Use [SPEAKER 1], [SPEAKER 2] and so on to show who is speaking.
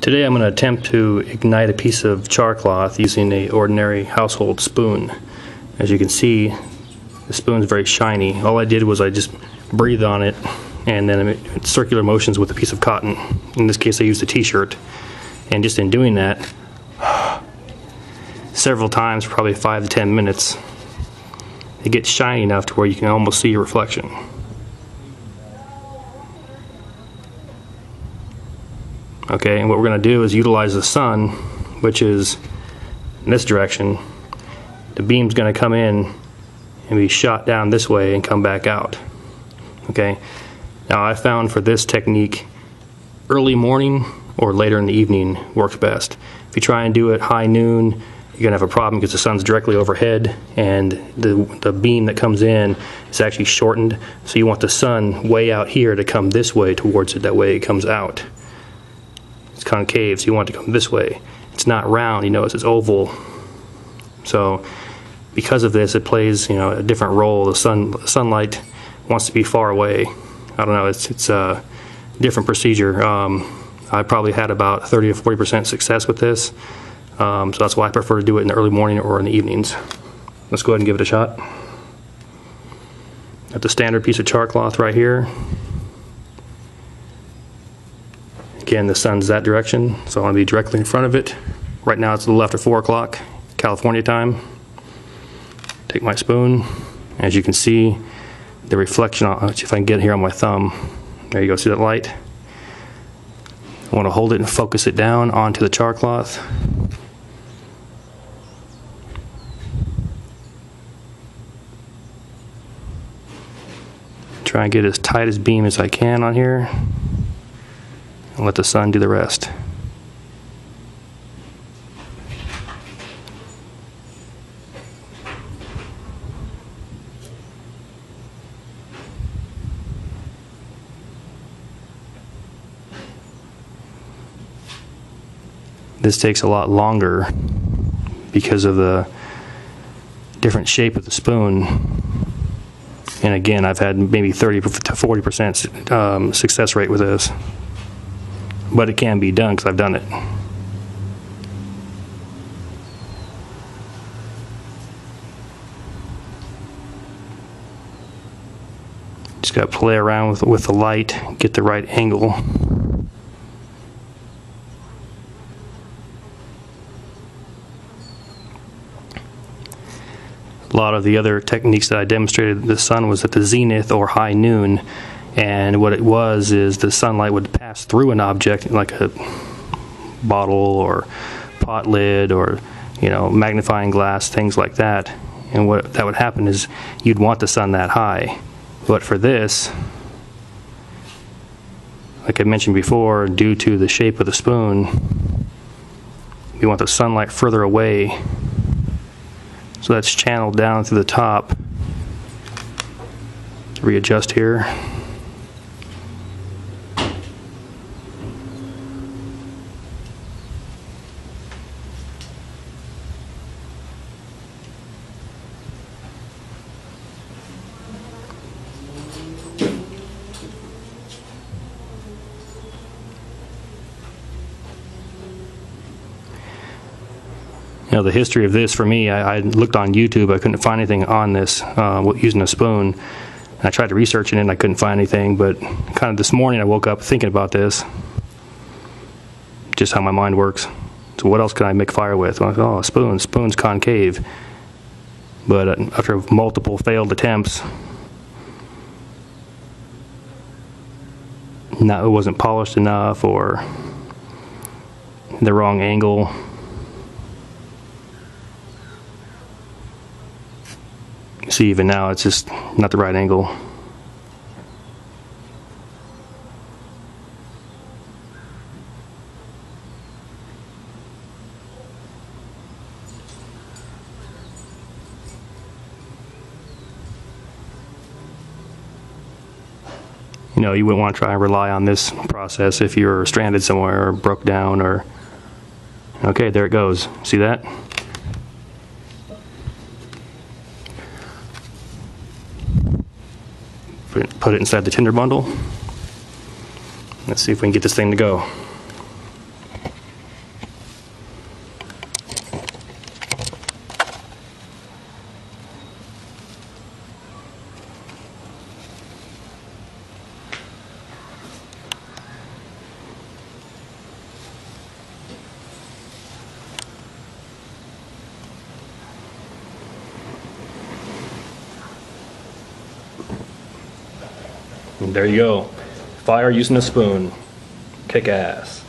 [SPEAKER 1] Today I'm going to attempt to ignite a piece of char cloth using an ordinary household spoon. As you can see, the spoon's very shiny. All I did was I just breathed on it and then I made circular motions with a piece of cotton. In this case I used a t-shirt, and just in doing that several times, probably 5 to 10 minutes, it gets shiny enough to where you can almost see your reflection. Okay, and what we're going to do is utilize the sun, which is in this direction. The beam's going to come in and be shot down this way and come back out. Okay, now I found for this technique, early morning or later in the evening works best. If you try and do it high noon, you're going to have a problem because the sun's directly overhead and the beam that comes in is actually shortened. So you want the sun way out here to come this way towards it, that way it comes out. It's concave, so you want it to come this way. It's not round, you notice it's oval. So because of this, it plays, a different role. The sunlight wants to be far away. I don't know, it's a different procedure. I probably had about 30 to 40% success with this. So that's why I prefer to do it in the early morning or in the evenings. Let's go ahead and give it a shot. Got the standard piece of char cloth right here. Again, the sun's that direction, so I want to be directly in front of it. Right now it's a little after 4 o'clock, California time. Take my spoon. As you can see, the reflection, let's see if I can get it here on my thumb. There you go, see that light? I want to hold it and focus it down onto the char cloth. Try and get as tight as beam as I can on here. And let the sun do the rest. This takes a lot longer because of the different shape of the spoon. And again, I've had maybe 30 to 40% success rate with this. But it can be done because I've done it. Just got to play around with the light, get the right angle. A lot of the other techniques that I demonstrated in the sun was at the zenith or high noon. And what it was is the sunlight would pass through an object like a bottle or pot lid or magnifying glass, things like that. And what that would happen is you'd want the sun that high. But for this, like I mentioned before, due to the shape of the spoon, we want the sunlight further away. So that's channeled down through the top. Readjust here. The history of this for me, I looked on YouTube, I couldn't find anything on this using a spoon. And I tried to research it and I couldn't find anything, but kind of this morning I woke up thinking about this, just how my mind works. So what else can I make fire with? Well, oh, a spoon. Spoon's concave. But after multiple failed attempts, it wasn't polished enough or the wrong angle. See, even now it's just not the right angle. You wouldn't want to try and rely on this process if you're stranded somewhere or broke down or... Okay, there it goes. See that? Put it inside the tinder bundle. Let's see if we can get this thing to go. And there you go. Fire using a spoon. Kick ass.